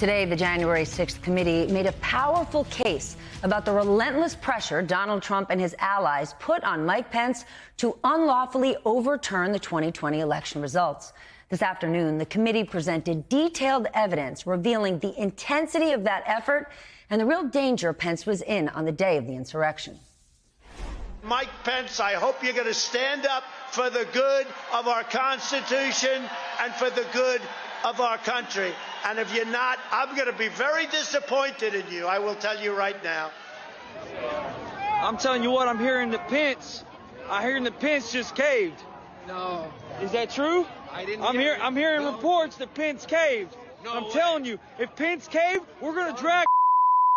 Today, the January 6th committee made a powerful case about the relentless pressure Donald Trump and his allies put on Mike Pence to unlawfully overturn the 2020 election results. This afternoon, the committee presented detailed evidence revealing the intensity of that effort and the real danger Pence was in on the day of the insurrection. Mike Pence, I hope you're going to stand up for the good of our Constitution and for the good of our country. And if you're not, I'm going to be very disappointed in you. I will tell you right now. I'm telling you what, I'm hearing that Pence just caved. No. Is that true? I didn't I'm hearing reports that Pence caved. No I'm way. telling you, if Pence caved, we're going to drag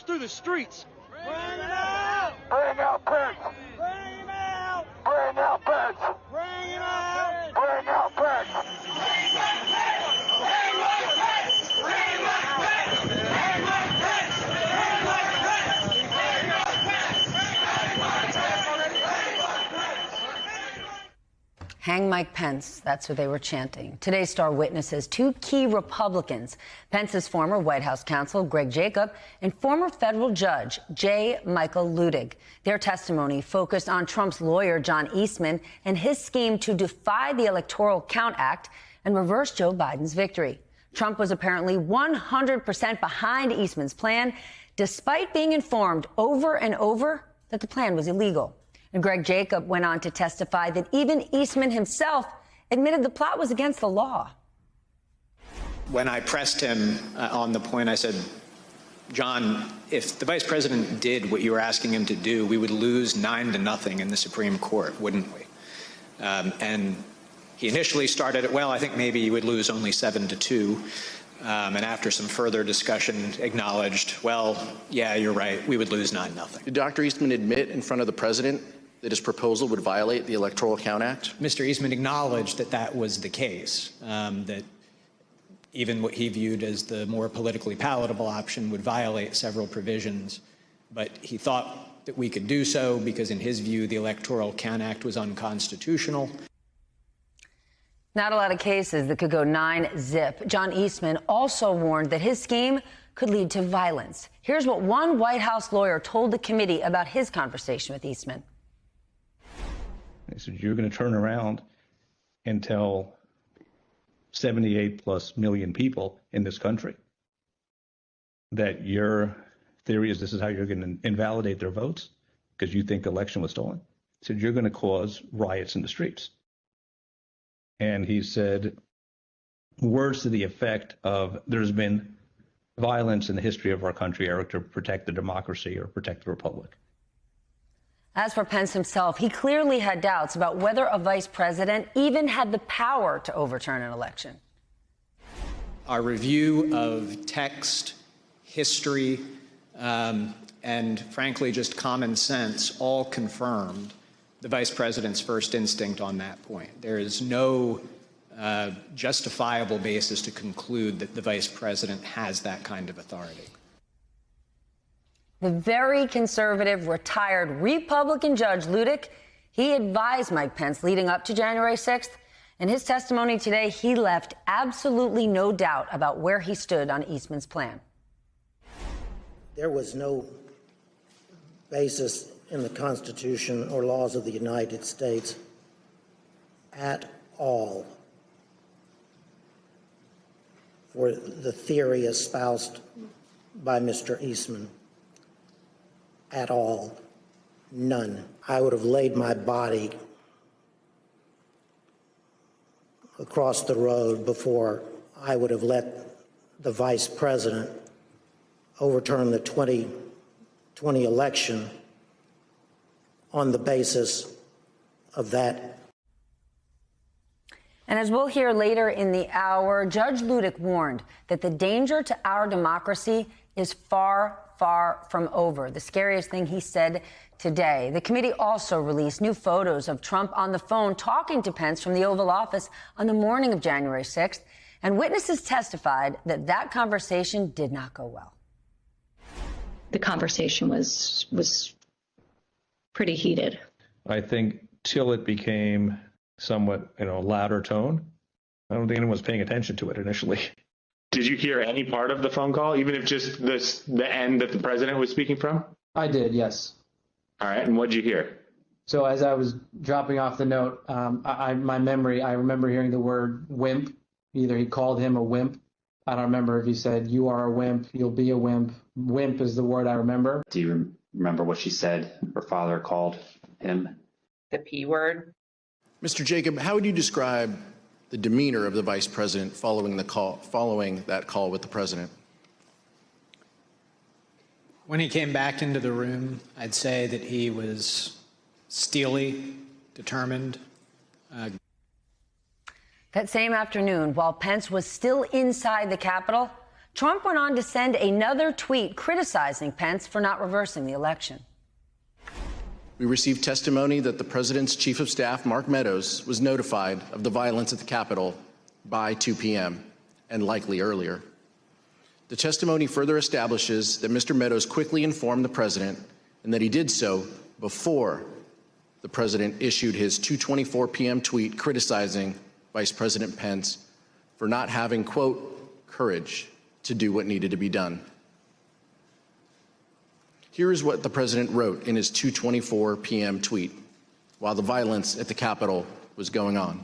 through the streets. Bring him out! Bring out Pence! Bring him out! Bring out Pence! Bring him out! Bring out Pence! Hang Mike Pence, that's what they were chanting. Today's star witnesses, two key Republicans, Pence's former White House counsel, Greg Jacob, and former federal judge, J. Michael Luttig. Their testimony focused on Trump's lawyer, John Eastman, and his scheme to defy the Electoral Count Act and reverse Joe Biden's victory. Trump was apparently 100% behind Eastman's plan, despite being informed over and over that the plan was illegal. And Greg Jacob went on to testify that even Eastman himself admitted the plot was against the law. When I pressed him on the point, I said, John, if the vice president did what you were asking him to do, we would lose 9-0 in the Supreme Court, wouldn't we? And he initially started it, well, I think maybe you would lose only 7-2. And after some further discussion, acknowledged, well, yeah, you're right, we would lose 9-0. Did Dr. Eastman admit in front of the president that his proposal would violate the Electoral Count Act? Mr. Eastman acknowledged that that was the case, that even what he viewed as the more politically palatable option would violate several provisions. But he thought that we could do so because, in his view, the Electoral Count Act was unconstitutional. Not a lot of cases that could go 9-0. John Eastman also warned that his scheme could lead to violence. Here's what one White House lawyer told the committee about his conversation with Eastman. He said, you're going to turn around and tell 78+ million people in this country that your theory is this is how you're going to invalidate their votes because you think the election was stolen. He said, you're going to cause riots in the streets. And he said words to the effect of there's been violence in the history of our country, Eric, to protect the democracy or protect the republic. As for Pence himself, he clearly had doubts about whether a vice president even had the power to overturn an election. Our review of text, history, and frankly, just common sense all confirmed the vice president's first instinct on that point. There is no justifiable basis to conclude that the vice president has that kind of authority. The very conservative, retired Republican Judge Luttig, he advised Mike Pence leading up to January 6th. In his testimony today, he left absolutely no doubt about where he stood on Eastman's plan. There was no basis in the Constitution or laws of the United States at all for the theory espoused by Mr. Eastman. At all. None. I would have laid my body across the road before I would have let the vice president overturn the 2020 election on the basis of that. And as we'll hear later in the hour, Judge Luttig warned that the danger to our democracy is far from over. The scariest thing he said today. The committee also released new photos of Trump on the phone talking to Pence from the Oval Office on the morning of January 6th. And witnesses testified that that conversation did not go well. The conversation was pretty heated. I think till it became somewhat, louder tone, I don't think anyone was paying attention to it initially. Did you hear any part of the phone call, even if just the end that the president was speaking from? I did, yes. All right, and what did you hear? So as I was dropping off the note, my memory, I remember hearing the word wimp. Either he called him a wimp. I don't remember if he said, "You are a wimp, you'll be a wimp." Wimp is the word I remember. Do you remember what she said her father called him? The P word. Mr. Jacob, how would you describe the demeanor of the vice president following that call with the president? When he came back into the room, I'd say that he was steely, determined. That same afternoon, while Pence was still inside the Capitol, Trump went on to send another tweet criticizing Pence for not reversing the election. We received testimony that the president's chief of staff, Mark Meadows, was notified of the violence at the Capitol by 2 p.m. and likely earlier. The testimony further establishes that Mr. Meadows quickly informed the president and that he did so before the president issued his 2:24 p.m. tweet criticizing Vice President Pence for not having, quote, courage to do what needed to be done. Here is what the president wrote in his 2:24 p.m. tweet while the violence at the Capitol was going on.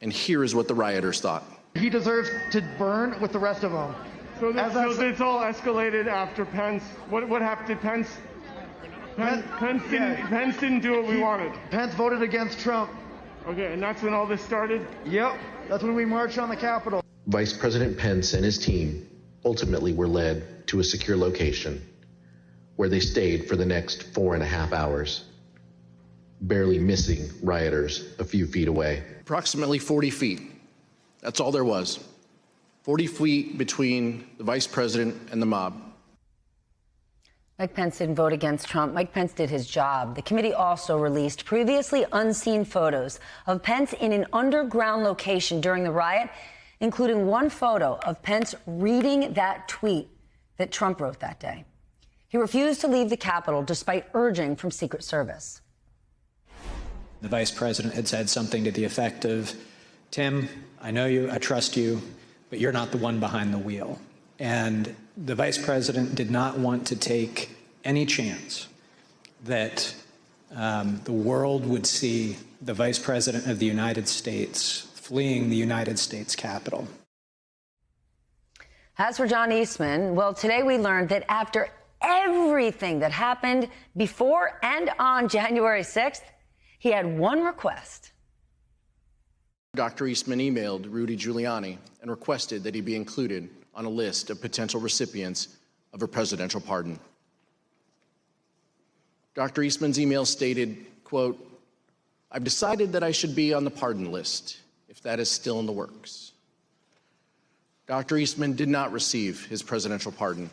And here is what the rioters thought. He deserves to burn with the rest of them. So this all escalated after Pence. What happened to Pence? Pence didn't do what we wanted. Pence voted against Trump. Okay, and that's when all this started? Yep, that's when we marched on the Capitol. Vice President Pence and his team ultimately were led to a secure location where they stayed for the next 4.5 hours, barely missing rioters a few feet away. Approximately 40 feet. That's all there was. 40 feet between the vice president and the mob. Mike Pence didn't vote against Trump. Mike Pence did his job. The committee also released previously unseen photos of Pence in an underground location during the riot, including one photo of Pence reading that tweet that Trump wrote that day. He refused to leave the Capitol despite urging from Secret Service. The vice president had said something to the effect of, "Tim, I know you, I trust you, but you're not the one behind the wheel." And the vice president did not want to take any chance that the world would see the vice president of the United States fleeing the United States Capitol. As for John Eastman, well, today we learned that after everything that happened before and on January 6th, he had one request. Dr. Eastman emailed Rudy Giuliani and requested that he be included on a list of potential recipients of a presidential pardon. Dr. Eastman's email stated, quote, "I've decided that I should be on the pardon list, if that is still in the works." Dr. Eastman did not receive his presidential pardon.